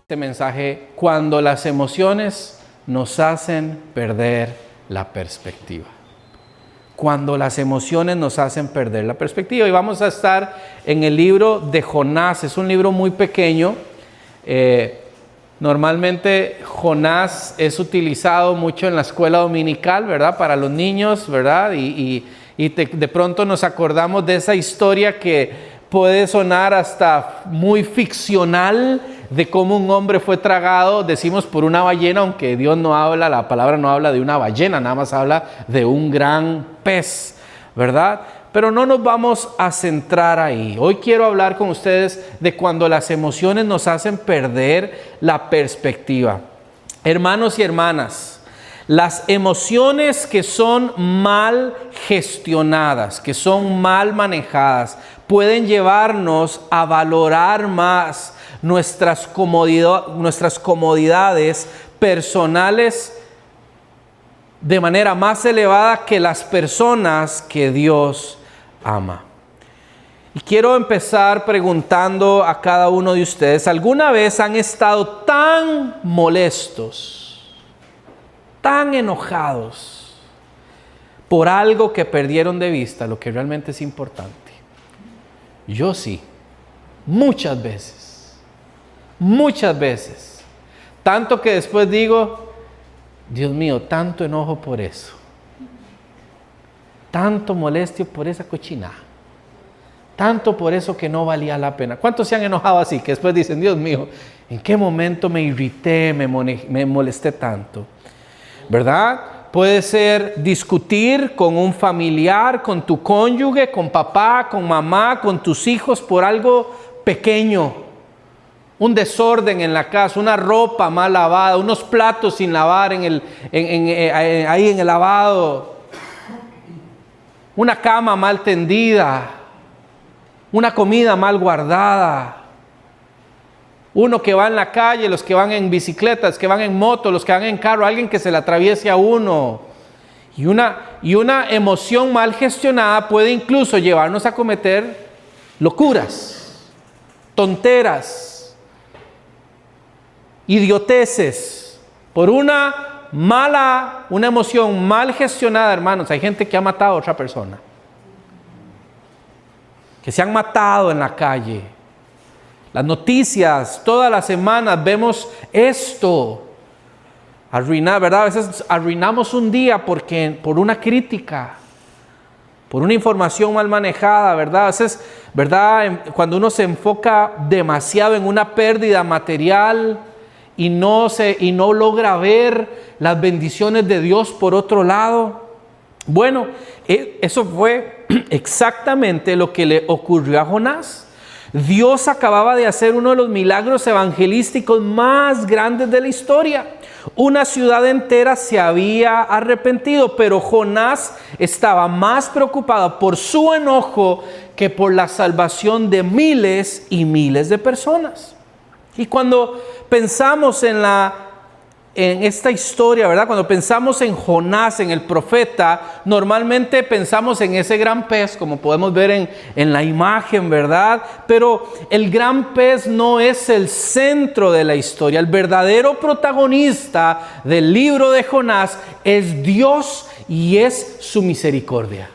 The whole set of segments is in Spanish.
Este mensaje, cuando las emociones nos hacen perder la perspectiva. Cuando las emociones nos hacen perder la perspectiva. Y vamos a estar en el libro de Jonás. Es un libro muy pequeño. Normalmente Jonás es utilizado mucho en la escuela dominical, ¿verdad? Para los niños, ¿verdad? Y de pronto nos acordamos de esa historia que puede sonar hasta muy ficcional, de cómo un hombre fue tragado, decimos, por una ballena, aunque Dios no habla, la palabra no habla de una ballena, nada más habla de un gran pez, ¿verdad? Pero no nos vamos a centrar ahí. Hoy quiero hablar con ustedes de cuando las emociones nos hacen perder la perspectiva. Hermanos y hermanas, las emociones que son mal gestionadas, que son mal manejadas, pueden llevarnos a valorar más nuestras comodidades personales de manera más elevada que las personas que Dios ama. Y quiero empezar preguntando a cada uno de ustedes, ¿alguna vez han estado tan molestos, tan enojados por algo que perdieron de vista, lo que realmente es importante? Yo sí, muchas veces. Tanto que después digo, Dios mío, tanto enojo por eso. Tanto molestia por esa cochinada. Tanto por eso que no valía la pena. ¿Cuántos se han enojado así? Que después dicen, Dios mío, ¿en qué momento me irrité, me molesté tanto? ¿Verdad? Puede ser discutir con un familiar, con tu cónyuge, con papá, con mamá, con tus hijos por algo pequeño. Un desorden en la casa, una ropa mal lavada, unos platos sin lavar ahí en el lavado, una cama mal tendida, una comida mal guardada. Uno que va en la calle, los que van en bicicletas, que van en moto, los que van en carro, alguien que se le atraviese a uno. Y una emoción mal gestionada puede incluso llevarnos a cometer locuras, tonteras, idioteces, por una emoción mal gestionada, hermanos. Hay gente que ha matado a otra persona, que se han matado en la calle. Las noticias, todas las semanas vemos esto. Arruinar, ¿verdad? A veces arruinamos un día por una crítica, por una información mal manejada, ¿verdad? A veces, ¿verdad? Cuando uno se enfoca demasiado en una pérdida material y no logra ver las bendiciones de Dios por otro lado. Bueno, eso fue exactamente lo que le ocurrió a Jonás. Dios acababa de hacer uno de los milagros evangelísticos más grandes de la historia. Una ciudad entera se había arrepentido, pero Jonás estaba más preocupado por su enojo que por la salvación de miles y miles de personas. Y cuando pensamos en esta historia, ¿verdad? Cuando pensamos en Jonás, en el profeta, normalmente pensamos en ese gran pez, como podemos ver en la imagen, ¿verdad? Pero el gran pez no es el centro de la historia. El verdadero protagonista del libro de Jonás es Dios y es su misericordia.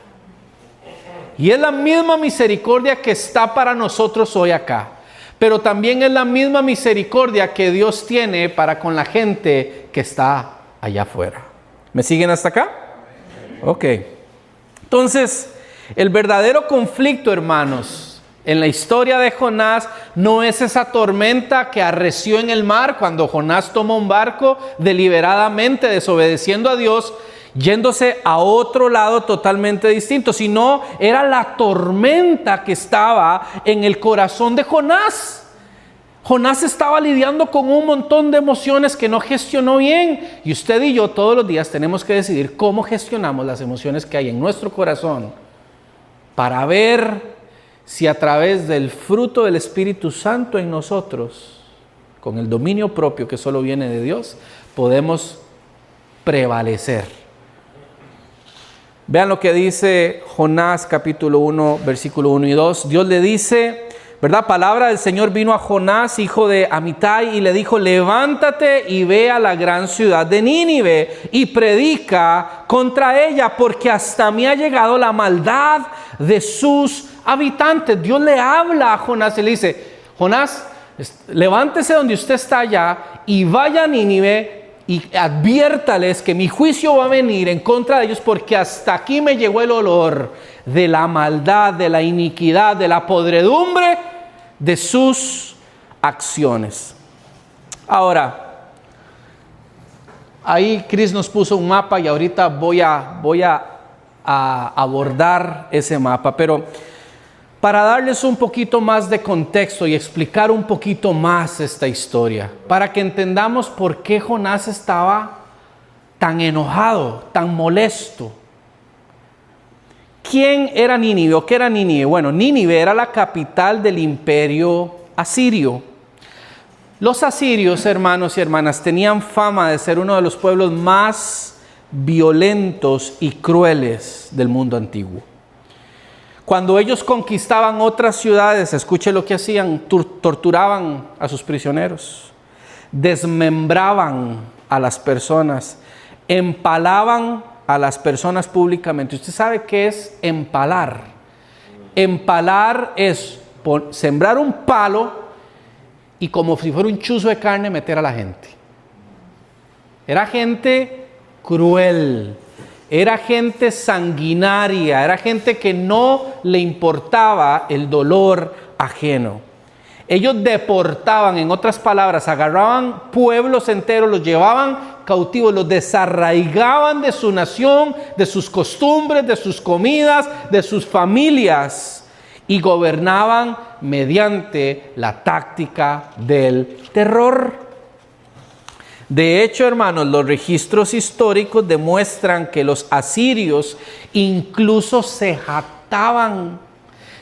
Y es la misma misericordia que está para nosotros hoy acá. Pero también es la misma misericordia que Dios tiene para con la gente que está allá afuera. ¿Me siguen hasta acá? Ok. Entonces, el verdadero conflicto, hermanos, en la historia de Jonás no es esa tormenta que arreció en el mar cuando Jonás tomó un barco deliberadamente desobedeciendo a Dios, yéndose a otro lado totalmente distinto, sino era la tormenta que estaba en el corazón de Jonás. Jonás estaba lidiando con un montón de emociones que no gestionó bien. Y usted y yo todos los días tenemos que decidir cómo gestionamos las emociones que hay en nuestro corazón para ver si a través del fruto del Espíritu Santo en nosotros, con el dominio propio que solo viene de Dios, podemos prevalecer. Vean lo que dice Jonás capítulo 1, versículo 1 y 2. Dios le dice: ¿verdad? Palabra del Señor vino a Jonás, hijo de Amitai, y le dijo: levántate y ve a la gran ciudad de Nínive y predica contra ella, porque hasta mí ha llegado la maldad de sus habitantes. Dios le habla a Jonás y le dice: Jonás, levántese donde usted está allá y vaya a Nínive y adviértales que mi juicio va a venir en contra de ellos, porque hasta aquí me llegó el olor de la maldad, de la iniquidad, de la podredumbre de sus acciones. Ahora, ahí Chris nos puso un mapa y ahorita voy a abordar ese mapa, pero para darles un poquito más de contexto y explicar un poquito más esta historia, para que entendamos por qué Jonás estaba tan enojado, tan molesto. ¿Quién era Nínive o qué era Nínive? Bueno, Nínive era la capital del imperio asirio. Los asirios, hermanos y hermanas, tenían fama de ser uno de los pueblos más violentos y crueles del mundo antiguo. Cuando ellos conquistaban otras ciudades, escuche lo que hacían: torturaban a sus prisioneros, desmembraban a las personas, empalaban a las personas públicamente. ¿Usted sabe qué es empalar? Empalar es sembrar un palo y, como si fuera un chuzo de carne, meter a la gente. Era gente cruel. Era gente sanguinaria, era gente que no le importaba el dolor ajeno. Ellos deportaban, en otras palabras, agarraban pueblos enteros, los llevaban cautivos, los desarraigaban de su nación, de sus costumbres, de sus comidas, de sus familias, y gobernaban mediante la táctica del terror. De hecho, hermanos, los registros históricos demuestran que los asirios incluso se jactaban,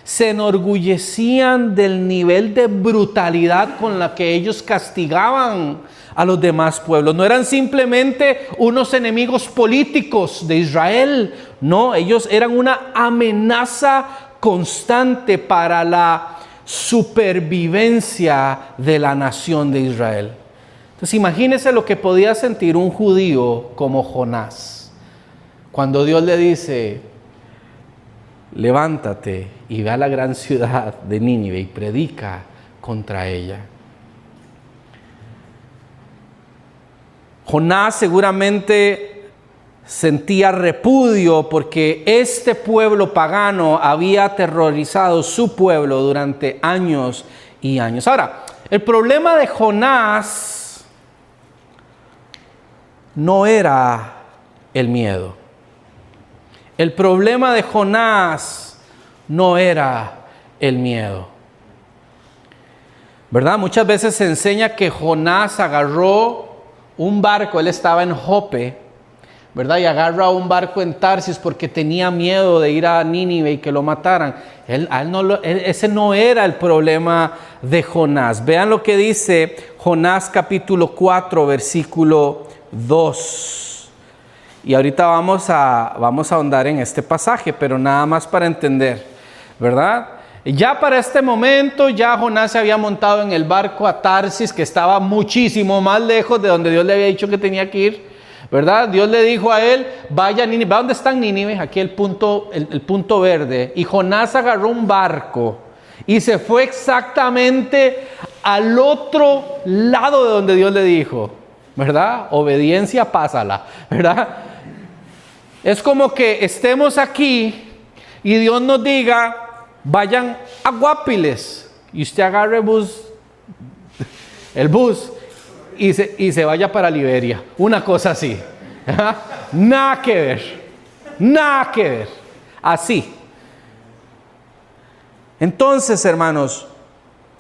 se enorgullecían del nivel de brutalidad con la que ellos castigaban a los demás pueblos. No eran simplemente unos enemigos políticos de Israel, no, ellos eran una amenaza constante para la supervivencia de la nación de Israel. Entonces imagínese lo que podía sentir un judío como Jonás cuando Dios le dice: levántate y ve a la gran ciudad de Nínive y predica contra ella. Jonás seguramente sentía repudio porque este pueblo pagano había aterrorizado su pueblo durante años y años. Ahora, el problema de Jonás no era el miedo. El problema de Jonás no era el miedo. ¿Verdad? Muchas veces se enseña que Jonás agarró un barco, él estaba en Jope, ¿verdad? Y agarra un barco en Tarsis porque tenía miedo de ir a Nínive y que lo mataran. Ese no era el problema de Jonás. Vean lo que dice Jonás capítulo 4, versículo 2. Y ahorita vamos a ahondar en este pasaje, pero nada más para entender, ¿verdad? Ya para este momento, ya Jonás se había montado en el barco a Tarsis, que estaba muchísimo más lejos de donde Dios le había dicho que tenía que ir, ¿verdad? Dios le dijo a él: vaya a Nínive. ¿Dónde está Nínive? Aquí el punto verde. Y Jonás agarró un barco y se fue exactamente al otro lado de donde Dios le dijo, ¿verdad? Obediencia, pásala, ¿verdad? Es como que estemos aquí y Dios nos diga: vayan a Guapiles, y usted agarre el bus y se vaya para Liberia, una cosa así. Nada que ver, así. Entonces, hermanos,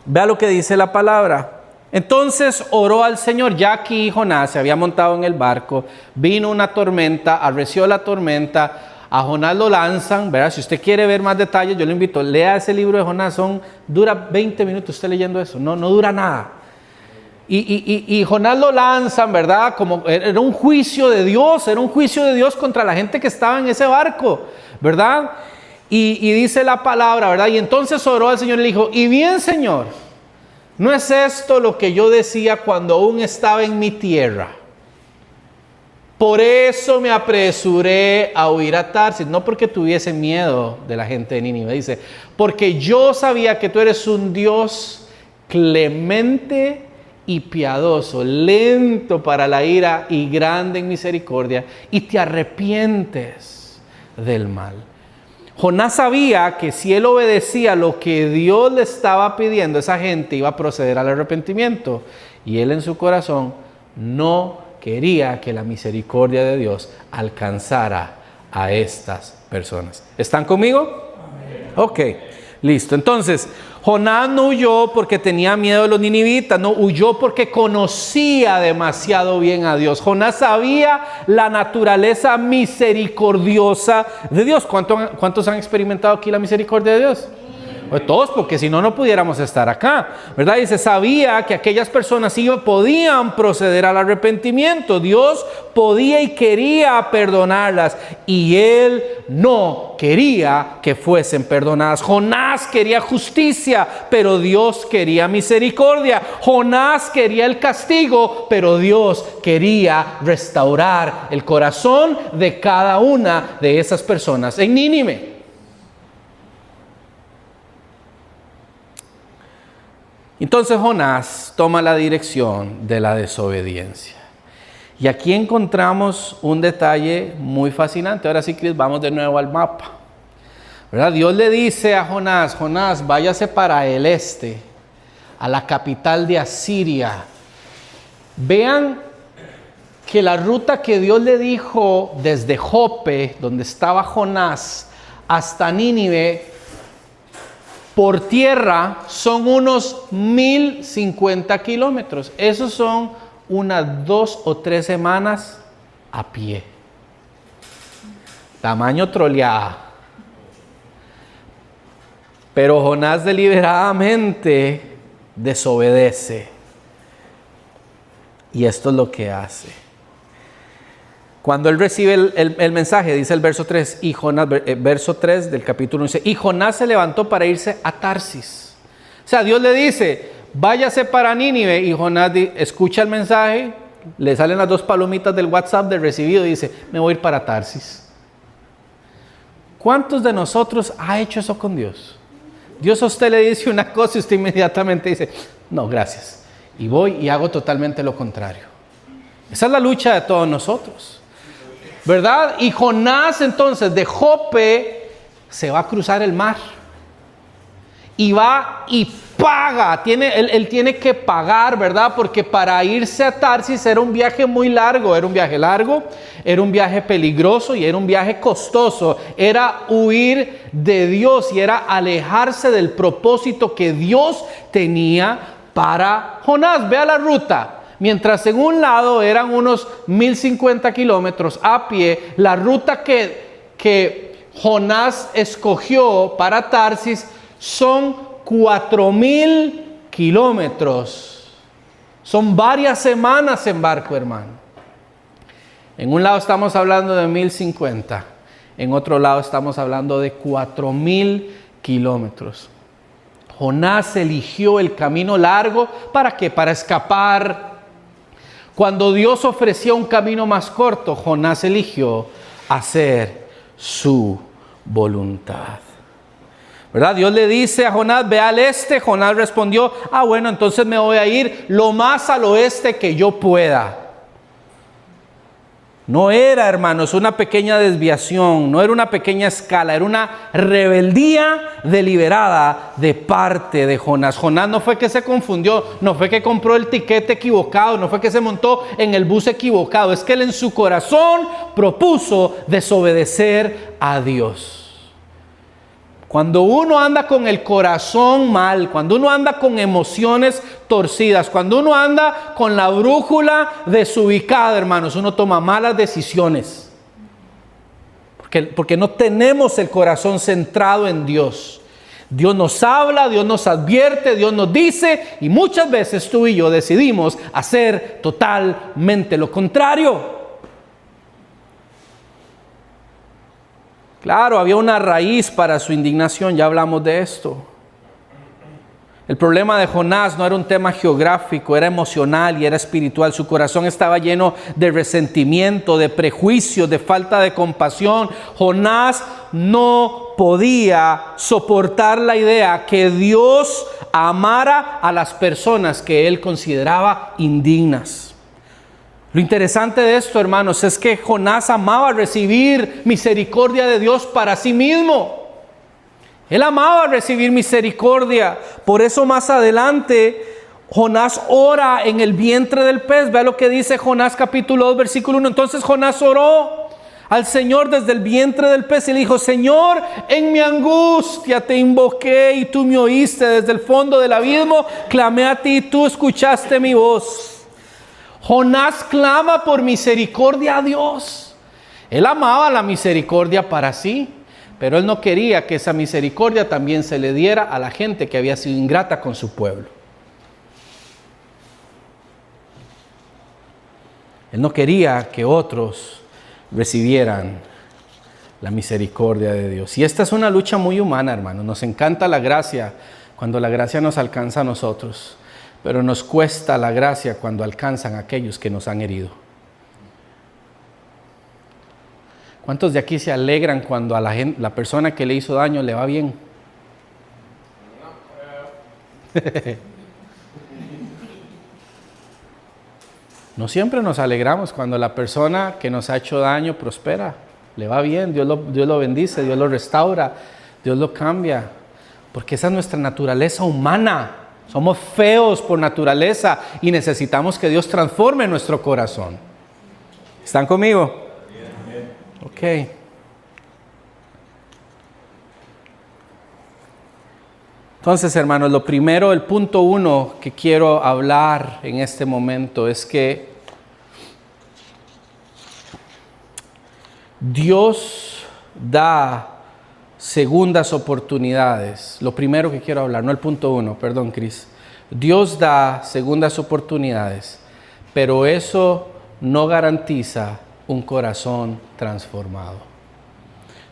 vea lo que dice la palabra. Entonces oró al Señor. Ya aquí Jonás se había montado en el barco, vino una tormenta, arreció la tormenta, a Jonás lo lanzan, ¿verdad? Si usted quiere ver más detalles, yo le invito, lea ese libro de Jonás, dura 20 minutos usted leyendo eso, no dura nada. Y Jonás lo lanzan, ¿verdad? Como era un juicio de Dios contra la gente que estaba en ese barco, ¿verdad? Y dice la palabra, ¿verdad? Y entonces oró al Señor y le dijo, y bien, Señor, ¿no es esto lo que yo decía cuando aún estaba en mi tierra? Por eso me apresuré a huir a Tarsis, no porque tuviese miedo de la gente de Nínive, dice, porque yo sabía que tú eres un Dios clemente y piadoso, lento para la ira y grande en misericordia, y te arrepientes del mal. Jonás sabía que si él obedecía lo que Dios le estaba pidiendo, esa gente iba a proceder al arrepentimiento, y él en su corazón no quería que la misericordia de Dios alcanzara a estas personas. ¿Están conmigo? Ok, listo. Entonces, Jonás no huyó porque tenía miedo de los ninivitas, no huyó porque conocía demasiado bien a Dios. Jonás sabía la naturaleza misericordiosa de Dios. ¿Cuántos han experimentado aquí la misericordia de Dios? Pues todos, porque si no, no pudiéramos estar acá, ¿verdad? Y se sabía que aquellas personas podían proceder al arrepentimiento. Dios podía y quería perdonarlas, y Él no quería que fuesen perdonadas. Jonás quería justicia, pero Dios quería misericordia. Jonás quería el castigo, pero Dios quería restaurar el corazón de cada una de esas personas en Nínive. Entonces Jonás toma la dirección de la desobediencia. Y aquí encontramos un detalle muy fascinante. Ahora sí, Cris, vamos de nuevo al mapa, ¿verdad? Dios le dice a Jonás, Jonás, váyase para el este, a la capital de Asiria. Vean que la ruta que Dios le dijo desde Jope, donde estaba Jonás, hasta Nínive, por tierra son unos 1050 kilómetros. Esos son unas 2 o 3 semanas a pie. Tamaño troleada. Pero Jonás deliberadamente desobedece. Y esto es lo que hace. Cuando él recibe el mensaje, dice el verso 3, y Jonás, verso 3 del capítulo 11, y Jonás se levantó para irse a Tarsis. O sea, Dios le dice, váyase para Nínive, y Jonás escucha el mensaje, le salen las 2 palomitas del WhatsApp del recibido y dice, me voy a ir para Tarsis. ¿Cuántos de nosotros ha hecho eso con Dios? Dios a usted le dice una cosa y usted inmediatamente dice, no, gracias. Y voy y hago totalmente lo contrario. Esa es la lucha de todos nosotros, ¿verdad? Y Jonás entonces de Jope se va a cruzar el mar y va y paga, él tiene que pagar, ¿verdad? Porque para irse a Tarsis era un viaje muy largo, era un viaje peligroso y era un viaje costoso, era huir de Dios y era alejarse del propósito que Dios tenía para Jonás. Vea la ruta. Mientras en un lado eran unos 1050 kilómetros a pie, la ruta que Jonás escogió para Tarsis son 4000 kilómetros. Son varias semanas en barco, hermano. En un lado estamos hablando de 1050, en otro lado estamos hablando de 4000 kilómetros. Jonás eligió el camino largo, ¿para qué? Para escapar. Cuando Dios ofrecía un camino más corto, Jonás eligió hacer su voluntad. ¿Verdad? Dios le dice a Jonás, ve al este. Jonás respondió, bueno, entonces me voy a ir lo más al oeste que yo pueda. No era, hermanos, una pequeña desviación, no era una pequeña escala, era una rebeldía deliberada de parte de Jonás. Jonás no fue que se confundió, no fue que compró el tiquete equivocado, no fue que se montó en el bus equivocado, es que él en su corazón propuso desobedecer a Dios. Cuando uno anda con el corazón mal, cuando uno anda con emociones torcidas, cuando uno anda con la brújula desubicada, hermanos, uno toma malas decisiones. Porque no tenemos el corazón centrado en Dios. Dios nos habla, Dios nos advierte, Dios nos dice, y muchas veces tú y yo decidimos hacer totalmente lo contrario. Claro, había una raíz para su indignación, ya hablamos de esto. El problema de Jonás no era un tema geográfico, era emocional y era espiritual. Su corazón estaba lleno de resentimiento, de prejuicios, de falta de compasión. Jonás no podía soportar la idea que Dios amara a las personas que él consideraba indignas. Lo interesante de esto, hermanos, es que Jonás amaba recibir misericordia de Dios para sí mismo. Él amaba recibir misericordia. Por eso más adelante Jonás ora en el vientre del pez. Vea lo que dice Jonás capítulo 2 versículo 1. Entonces Jonás oró al Señor desde el vientre del pez y le dijo: Señor, en mi angustia te invoqué y tú me oíste. Desde el fondo del abismo clamé a ti y tú escuchaste mi voz. Jonás clama por misericordia a Dios. Él amaba la misericordia para sí, pero él no quería que esa misericordia también se le diera a la gente que había sido ingrata con su pueblo. Él no quería que otros recibieran la misericordia de Dios. Y esta es una lucha muy humana, hermano. Nos encanta la gracia cuando la gracia nos alcanza a nosotros, pero nos cuesta la gracia cuando alcanzan a aquellos que nos han herido. ¿Cuántos de aquí se alegran cuando a la persona que le hizo daño le va bien? No siempre nos alegramos cuando la persona que nos ha hecho daño prospera, le va bien, Dios lo bendice, Dios lo restaura, Dios lo cambia, porque esa es nuestra naturaleza humana. Somos feos por naturaleza y necesitamos que Dios transforme nuestro corazón. ¿Están conmigo? Ok. Entonces, hermanos, lo primero, el punto 1 que quiero hablar en este momento es que Dios da segundas oportunidades. Lo primero que quiero hablar, no el punto 1, perdón, Cris. Dios da segundas oportunidades, pero eso no garantiza un corazón transformado.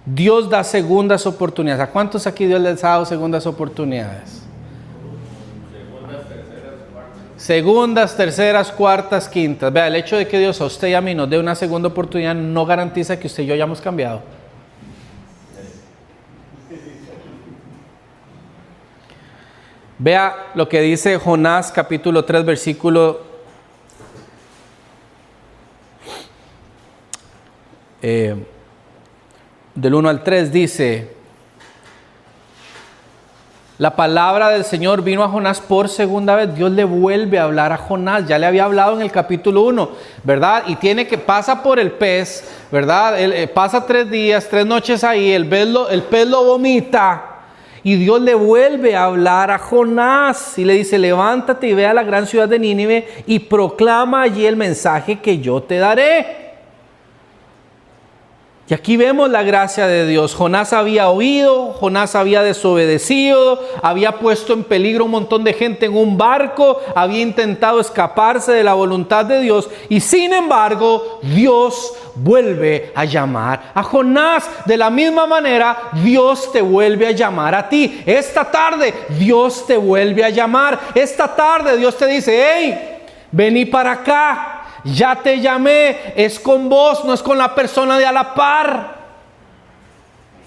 Dios da segundas oportunidades. ¿A cuántos aquí Dios les ha dado segundas oportunidades? Segundas, terceras, cuartas, quintas. Vea, el hecho de que Dios a usted y a mí nos dé una segunda oportunidad no garantiza que usted y yo hayamos cambiado. Vea lo que dice Jonás capítulo 3 versículo del 1 al 3 dice: la palabra del Señor vino a Jonás por segunda vez. Dios le vuelve a hablar a Jonás. Ya le había hablado en el capítulo 1, ¿verdad? Y pasa por el pez, ¿verdad? Pasa 3 días, 3 noches ahí, el pez lo vomita. Y Dios le vuelve a hablar a Jonás y le dice: levántate y ve a la gran ciudad de Nínive y proclama allí el mensaje que yo te daré. Y aquí vemos la gracia de Dios. Jonás había oído, Jonás había desobedecido, había puesto en peligro un montón de gente en un barco, había intentado escaparse de la voluntad de Dios, y sin embargo Dios vuelve a llamar a Jonás. De la misma manera, Dios te vuelve a llamar a ti. Esta tarde Dios te vuelve a llamar. Esta tarde Dios te dice: hey, vení para acá. Ya te llamé, es con vos, no es con la persona de a la par.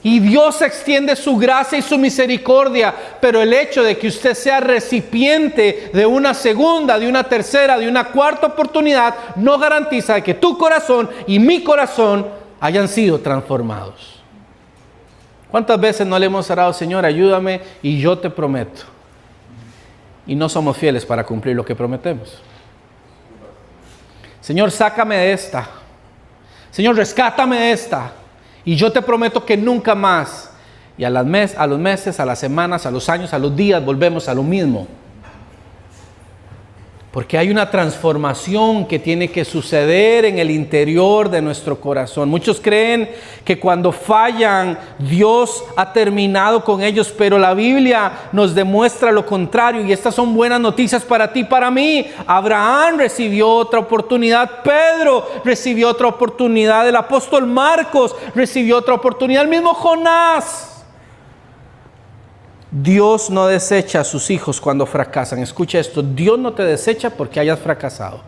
Y Dios extiende su gracia y su misericordia, pero el hecho de que usted sea recipiente de una segunda, de una tercera, de una cuarta oportunidad, no garantiza que tu corazón y mi corazón hayan sido transformados. ¿Cuántas veces no le hemos orado: Señor, ayúdame y yo te prometo? Y no somos fieles para cumplir lo que prometemos. Señor, sácame de esta. Señor, rescátame de esta. Y yo te prometo que nunca más. Y a los meses, a las semanas, a los años, a los días, volvemos a lo mismo. Porque hay una transformación que tiene que suceder en el interior de nuestro corazón. Muchos creen que cuando fallan, Dios ha terminado con ellos, pero la Biblia nos demuestra lo contrario. Y estas son buenas noticias para ti y para mí. Abraham recibió otra oportunidad, Pedro recibió otra oportunidad, el apóstol Marcos recibió otra oportunidad, el mismo Jonás. Dios no desecha a sus hijos cuando fracasan. Escucha esto, Dios no te desecha porque hayas fracasado.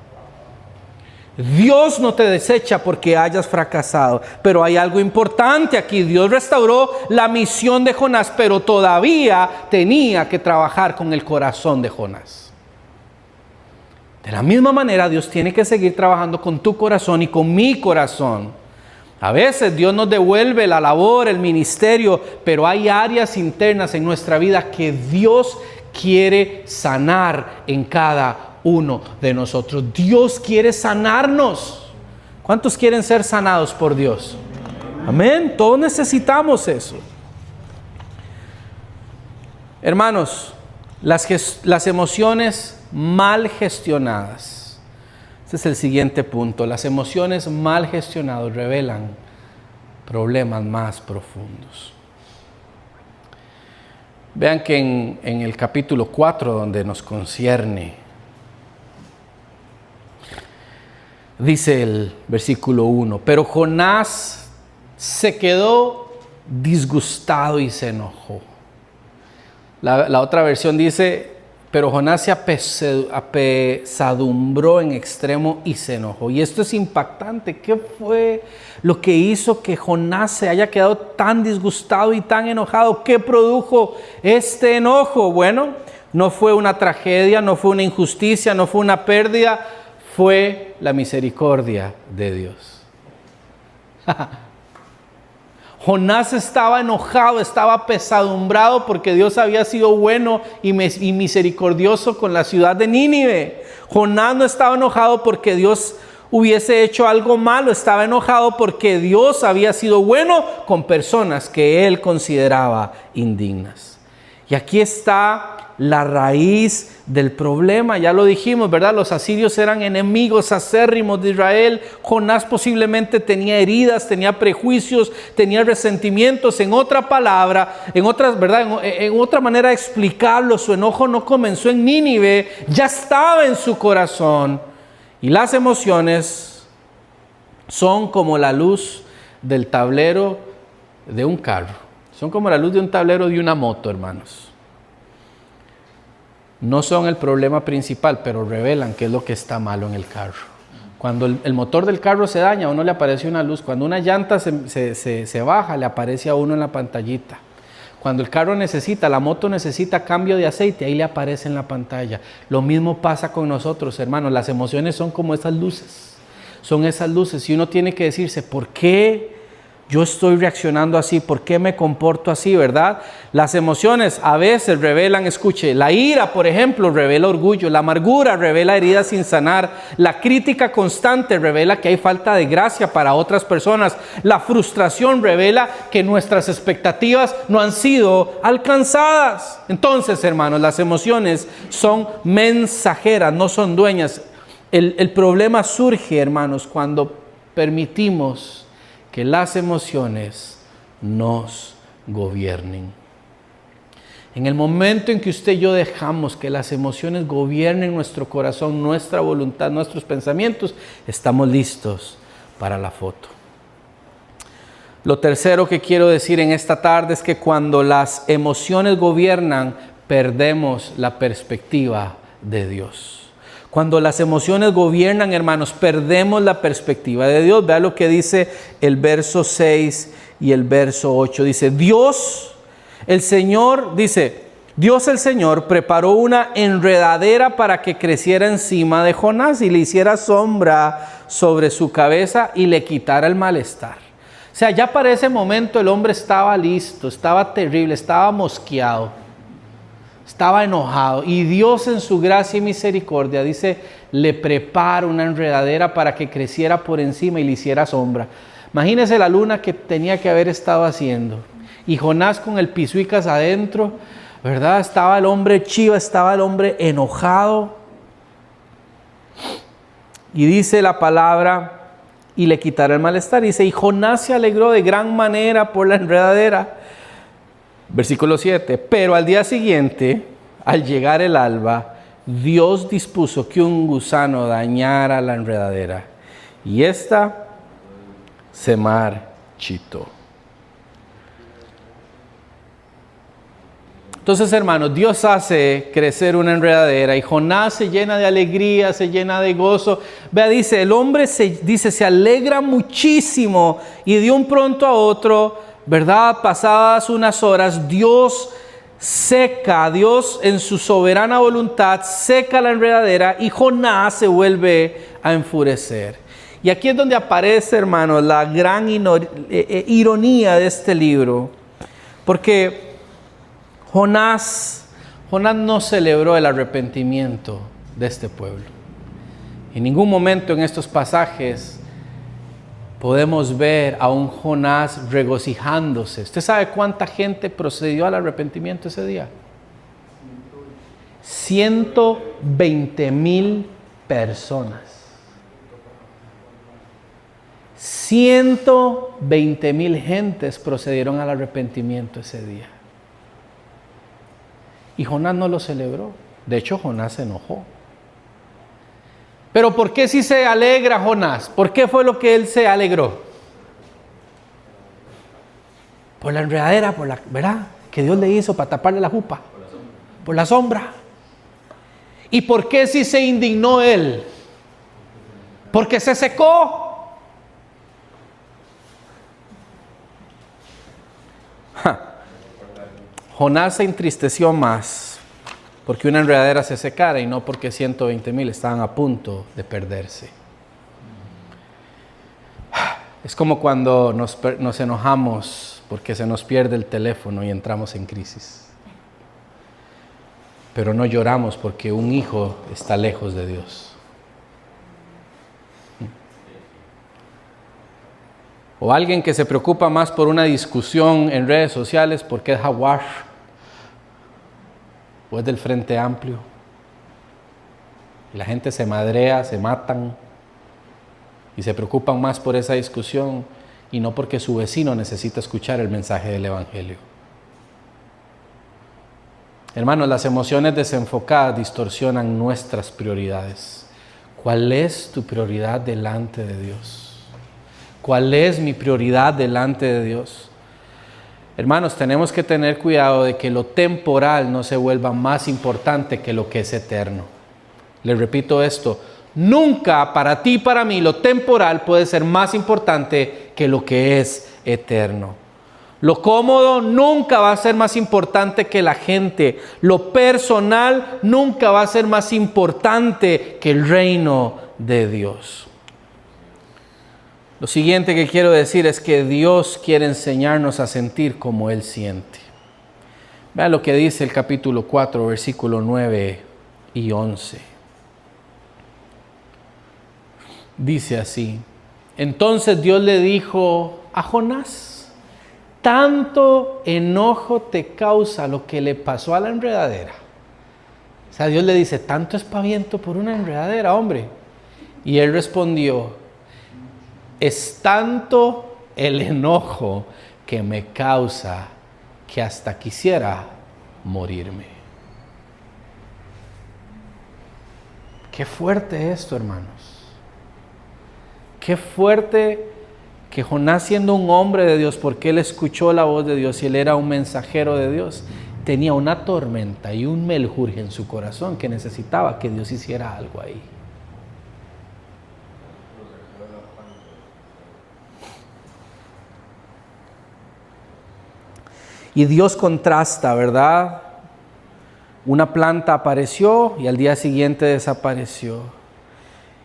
Dios no te desecha porque hayas fracasado. Pero hay algo importante aquí. Dios restauró la misión de Jonás, pero todavía tenía que trabajar con el corazón de Jonás. De la misma manera, Dios tiene que seguir trabajando con tu corazón y con mi corazón. A veces Dios nos devuelve la labor, el ministerio, pero hay áreas internas en nuestra vida que Dios quiere sanar en cada uno de nosotros. Dios quiere sanarnos. ¿Cuántos quieren ser sanados por Dios? Amén. Todos necesitamos eso. Hermanos, las emociones mal gestionadas. Este es el siguiente punto. Las emociones mal gestionadas revelan problemas más profundos. Vean que en el capítulo 4, donde nos concierne, dice el versículo 1, pero Jonás se quedó disgustado y se enojó. La otra versión dice, pero Jonás se apesadumbró en extremo y se enojó. Y esto es impactante. ¿Qué fue lo que hizo que Jonás se haya quedado tan disgustado y tan enojado? ¿Qué produjo este enojo? Bueno, no fue una tragedia, no fue una injusticia, no fue una pérdida. Fue la misericordia de Dios. Jonás estaba enojado, estaba apesadumbrado porque Dios había sido bueno y misericordioso con la ciudad de Nínive. Jonás no estaba enojado porque Dios hubiese hecho algo malo, estaba enojado porque Dios había sido bueno con personas que él consideraba indignas. Y aquí está la raíz del problema, ya lo dijimos, ¿verdad? Los asirios eran enemigos acérrimos de Israel. Jonás posiblemente tenía heridas, tenía prejuicios, tenía resentimientos. En otra palabra, en otra manera de explicarlo, su enojo no comenzó en Nínive, ya estaba en su corazón. Y las emociones son como la luz del tablero de un carro. Son como la luz de un tablero de una moto, hermanos. No son el problema principal, pero revelan qué es lo que está malo en el carro. Cuando el motor del carro se daña, a uno le aparece una luz. Cuando una llanta se baja, le aparece a uno en la pantallita. Cuando el carro la moto necesita cambio de aceite, ahí le aparece en la pantalla. Lo mismo pasa con nosotros, hermanos. Las emociones son como esas luces. Son esas luces. Y uno tiene que decirse, ¿por qué yo estoy reaccionando así? ¿Por qué me comporto así, verdad? Las emociones a veces revelan, escuche, la ira, por ejemplo, revela orgullo. La amargura revela heridas sin sanar. La crítica constante revela que hay falta de gracia para otras personas. La frustración revela que nuestras expectativas no han sido alcanzadas. Entonces, hermanos, las emociones son mensajeras, no son dueñas. El problema surge, hermanos, cuando permitimos que las emociones nos gobiernen. En el momento en que usted y yo dejamos que las emociones gobiernen nuestro corazón, nuestra voluntad, nuestros pensamientos, estamos listos para la foto. Lo tercero que quiero decir en esta tarde es que cuando las emociones gobiernan, perdemos la perspectiva de Dios. Cuando las emociones gobiernan, hermanos, perdemos la perspectiva de Dios. Vea lo que dice el verso 6 y el verso 8. Dice, Dios el Señor preparó una enredadera para que creciera encima de Jonás y le hiciera sombra sobre su cabeza y le quitara el malestar. O sea, ya para ese momento el hombre estaba listo, estaba terrible, estaba mosqueado. Estaba enojado y Dios en su gracia y misericordia, dice, le prepara una enredadera para que creciera por encima y le hiciera sombra. Imagínese la luna que tenía que haber estado haciendo. Y Jonás con el pisuicas adentro, ¿verdad? Estaba el hombre chiva, estaba el hombre enojado. Y dice la palabra, y le quitará el malestar. Dice, y Jonás se alegró de gran manera por la enredadera. Versículo 7. Pero al día siguiente, al llegar el alba, Dios dispuso que un gusano dañara la enredadera, y ésta se marchitó. Entonces, hermanos, Dios hace crecer una enredadera y Jonás se llena de alegría, se llena de gozo. Vea, dice, el hombre se alegra muchísimo, y de un pronto a otro, ¿verdad? Pasadas unas horas, Dios en su soberana voluntad seca la enredadera, y Jonás se vuelve a enfurecer. Y aquí es donde aparece, hermanos, la gran ironía de este libro, porque Jonás no celebró el arrepentimiento de este pueblo. En ningún momento en estos pasajes podemos ver a un Jonás regocijándose. ¿Usted sabe cuánta gente procedió al arrepentimiento ese día? 120,000 personas. 120,000 gentes procedieron al arrepentimiento ese día. Y Jonás no lo celebró. De hecho, Jonás se enojó. Pero ¿por qué si se alegra Jonás? ¿Por qué fue lo que él se alegró? Por la enredadera, ¿verdad? Que Dios le hizo para taparle la jupa. Por la sombra. ¿Y por qué si se indignó él? Porque se secó. Jonás se entristeció más porque una enredadera se secara y no porque 120,000 estaban a punto de perderse. Es como cuando nos enojamos porque se nos pierde el teléfono y entramos en crisis. Pero no lloramos porque un hijo está lejos de Dios. O alguien que se preocupa más por una discusión en redes sociales porque es jaguar o es del Frente Amplio. Y la gente se madrea, se matan y se preocupan más por esa discusión y no porque su vecino necesita escuchar el mensaje del Evangelio. Hermanos, las emociones desenfocadas distorsionan nuestras prioridades. ¿Cuál es tu prioridad delante de Dios? ¿Cuál es mi prioridad delante de Dios? Hermanos, tenemos que tener cuidado de que lo temporal no se vuelva más importante que lo que es eterno. Les repito esto, nunca para ti y para mí lo temporal puede ser más importante que lo que es eterno. Lo cómodo nunca va a ser más importante que la gente. Lo personal nunca va a ser más importante que el reino de Dios. Lo siguiente que quiero decir es que Dios quiere enseñarnos a sentir como Él siente. Vean lo que dice el capítulo 4, versículos 9 y 11. Dice así: entonces Dios le dijo a Jonás, tanto enojo te causa lo que le pasó a la enredadera. O sea, Dios le dice, tanto espaviento por una enredadera, hombre. Y él respondió, es tanto el enojo que me causa que hasta quisiera morirme. Qué fuerte esto, hermanos. Qué fuerte que Jonás, siendo un hombre de Dios, porque él escuchó la voz de Dios y él era un mensajero de Dios, tenía una tormenta y un meljurje en su corazón que necesitaba que Dios hiciera algo ahí. Y Dios contrasta, ¿verdad? Una planta apareció y al día siguiente desapareció.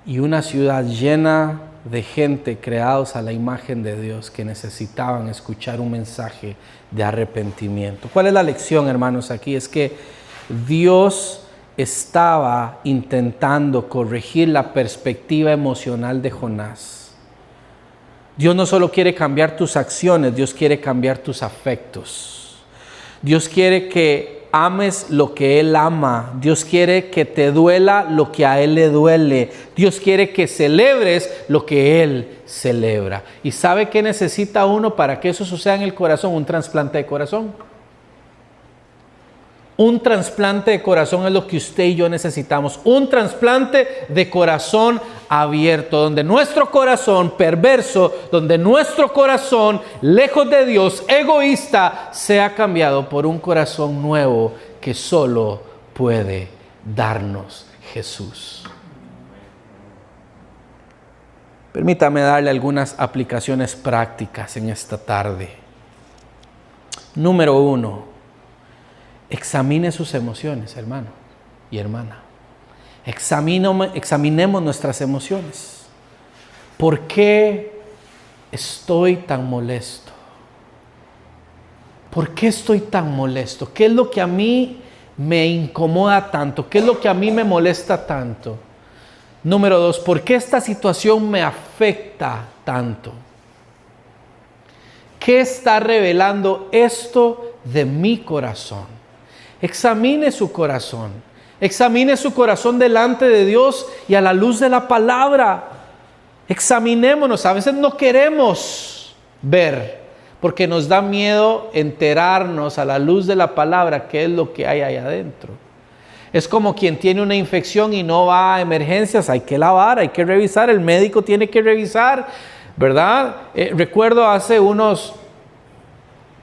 Y una ciudad llena de gente creados a la imagen de Dios que necesitaban escuchar un mensaje de arrepentimiento. ¿Cuál es la lección, hermanos, aquí? Es que Dios estaba intentando corregir la perspectiva emocional de Jonás. Dios no solo quiere cambiar tus acciones, Dios quiere cambiar tus afectos. Dios quiere que ames lo que Él ama. Dios quiere que te duela lo que a Él le duele. Dios quiere que celebres lo que Él celebra. ¿Y sabe qué necesita uno para que eso suceda en el corazón? Un trasplante de corazón. Un trasplante de corazón es lo que usted y yo necesitamos. Un trasplante de corazón abierto, donde nuestro corazón perverso, donde nuestro corazón lejos de Dios, egoísta, sea cambiado por un corazón nuevo que solo puede darnos Jesús. Permítame darle algunas aplicaciones prácticas en esta tarde. Número 1. Examine sus emociones, hermano y hermana. Examinemos nuestras emociones. ¿Por qué estoy tan molesto? ¿Por qué estoy tan molesto? ¿Qué es lo que a mí me incomoda tanto? ¿Qué es lo que a mí me molesta tanto? Número 2, ¿por qué esta situación me afecta tanto? ¿Qué está revelando esto de mi corazón? Examine su corazón. Examine su corazón delante de Dios y a la luz de la palabra. Examinémonos. A veces no queremos ver porque nos da miedo enterarnos a la luz de la palabra qué es lo que hay ahí adentro. Es como quien tiene una infección y no va a emergencias. Hay que lavar, hay que revisar. El médico tiene que revisar, ¿verdad? Recuerdo hace unos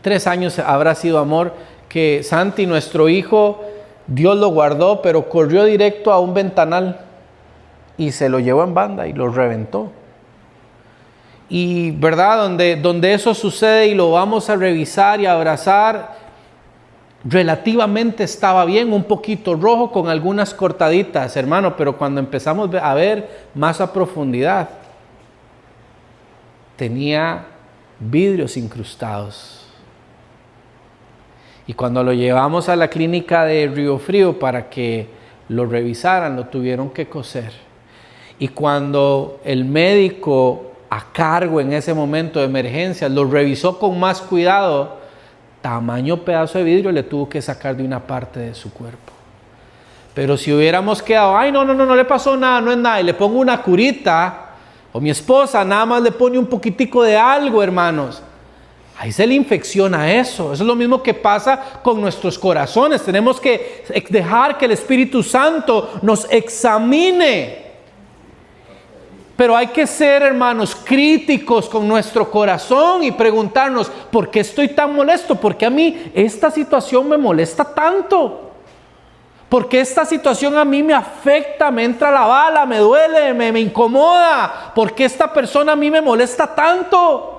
3 años, habrá sido, amor, que Santi, nuestro hijo, Dios lo guardó, pero corrió directo a un ventanal y se lo llevó en banda y lo reventó. Y verdad, donde eso sucede y lo vamos a revisar y abrazar, relativamente estaba bien, un poquito rojo con algunas cortaditas, hermano, pero cuando empezamos a ver más a profundidad, tenía vidrios incrustados. Y cuando lo llevamos a la clínica de Río Frío para que lo revisaran, lo tuvieron que coser. Y cuando el médico a cargo en ese momento de emergencia lo revisó con más cuidado, tamaño pedazo de vidrio le tuvo que sacar de una parte de su cuerpo. Pero si hubiéramos quedado, ay, no le pasó nada, no es nada, y le pongo una curita, o mi esposa nada más le pone un poquitico de algo, hermanos, ahí se le infecciona eso. Eso es lo mismo que pasa con nuestros corazones. Tenemos que dejar que el Espíritu Santo nos examine. Pero hay que ser, hermanos, críticos con nuestro corazón y preguntarnos, ¿por qué estoy tan molesto? ¿Por qué a mí esta situación me molesta tanto? ¿Por qué esta situación a mí me afecta, me entra la bala, me duele, me incomoda? ¿Por qué esta persona a mí me molesta tanto?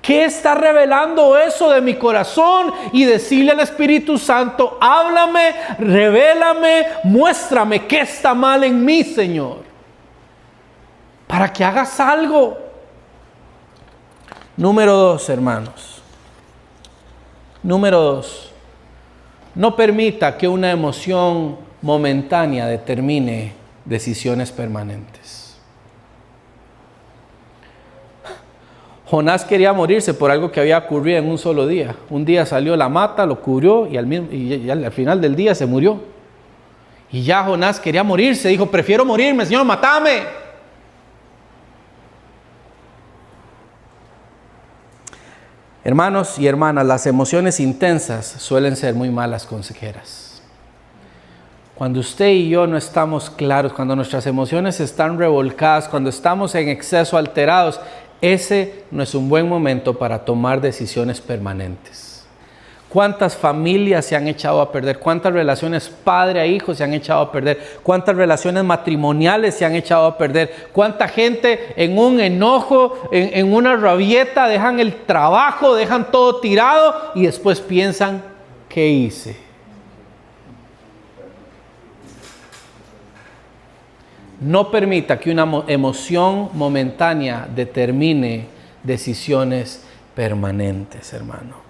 ¿Qué está revelando eso de mi corazón? Y decirle al Espíritu Santo, háblame, revélame, muéstrame qué está mal en mí, Señor, para que hagas algo. Número 2, hermanos. Número 2. No permita que una emoción momentánea determine decisiones permanentes. Jonás quería morirse por algo que había ocurrido en un solo día. Un día salió la mata, lo cubrió y al final del día se murió. Y ya Jonás quería morirse, dijo, prefiero morirme, Señor, mátame. Hermanos y hermanas, las emociones intensas suelen ser muy malas consejeras. Cuando usted y yo no estamos claros, cuando nuestras emociones están revolcadas, cuando estamos en exceso alterados, ese no es un buen momento para tomar decisiones permanentes. ¿Cuántas familias se han echado a perder? ¿Cuántas relaciones padre a hijo se han echado a perder? ¿Cuántas relaciones matrimoniales se han echado a perder? ¿Cuánta gente en un enojo, en una rabieta, dejan el trabajo, dejan todo tirado y después piensan, ¿qué hice? No permita que una emoción momentánea determine decisiones permanentes, hermano.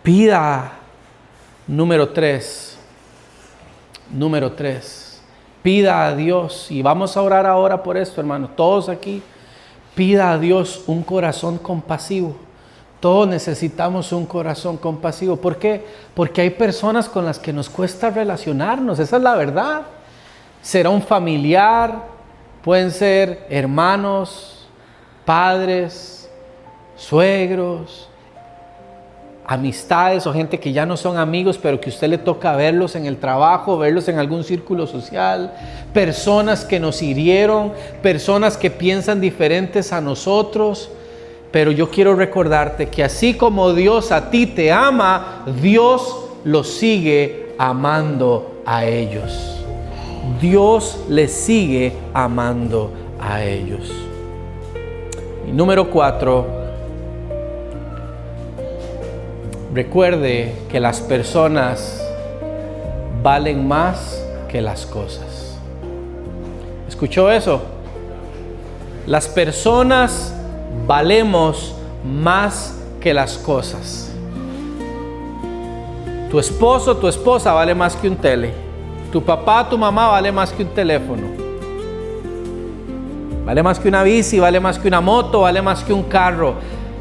Pida, número 3, pida a Dios, y vamos a orar ahora por esto, hermano, todos aquí, pida a Dios un corazón compasivo. Todos necesitamos un corazón compasivo. ¿Por qué? Porque hay personas con las que nos cuesta relacionarnos. Esa es la verdad. Será un familiar, pueden ser hermanos, padres, suegros, amistades o gente que ya no son amigos, pero que a usted le toca verlos en el trabajo, verlos en algún círculo social, personas que nos hirieron, personas que piensan diferentes a nosotros. Pero yo quiero recordarte que así como Dios a ti te ama, Dios los sigue amando a ellos. Dios les sigue amando a ellos. Y número 4, recuerde que las personas valen más que las cosas. ¿Escuchó eso? Las personas valemos más que las cosas. Tu esposo, tu esposa vale más que un tele. Tu papá, tu mamá vale más que un teléfono. Vale más que una bici, vale más que una moto, vale más que un carro.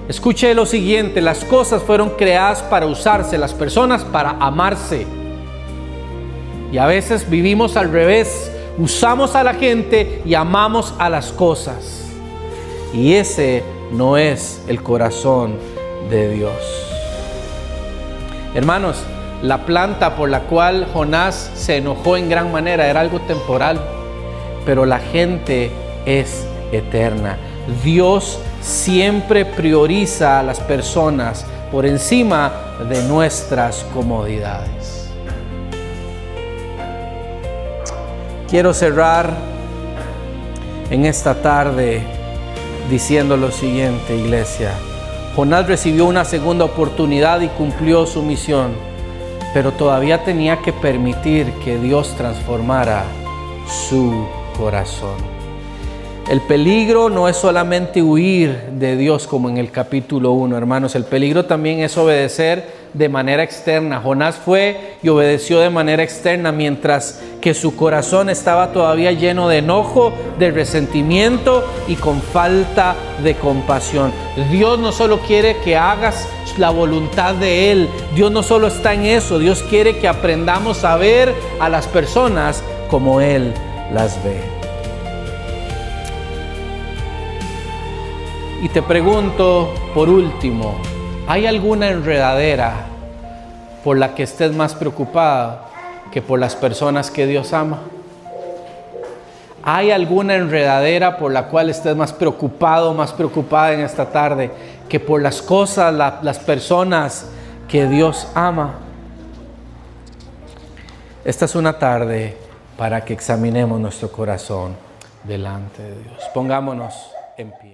Escuche lo siguiente, las cosas fueron creadas para usarse, las personas para amarse. Y a veces vivimos al revés, usamos a la gente y amamos a las cosas. Y ese no es el corazón de Dios. Hermanos, la planta por la cual Jonás se enojó en gran manera era algo temporal, pero la gente es eterna. Dios siempre prioriza a las personas por encima de nuestras comodidades. Quiero cerrar en esta tarde diciendo lo siguiente, iglesia. Jonás recibió una segunda oportunidad y cumplió su misión, pero todavía tenía que permitir que Dios transformara su corazón. El peligro no es solamente huir de Dios como en el capítulo 1, hermanos. El peligro también es obedecer de manera externa. Jonás fue y obedeció de manera externa, mientras que su corazón estaba todavía lleno de enojo, de resentimiento y con falta de compasión. Dios no solo quiere que hagas la voluntad de Él. Dios no solo está en eso. Dios quiere que aprendamos a ver a las personas como Él las ve. Y te pregunto, por último, ¿hay alguna enredadera por la que estés más preocupada que por las personas que Dios ama? ¿Hay alguna enredadera por la cual estés más preocupado, más preocupada en esta tarde que por las cosas, las personas que Dios ama? Esta es una tarde para que examinemos nuestro corazón delante de Dios. Pongámonos en pie.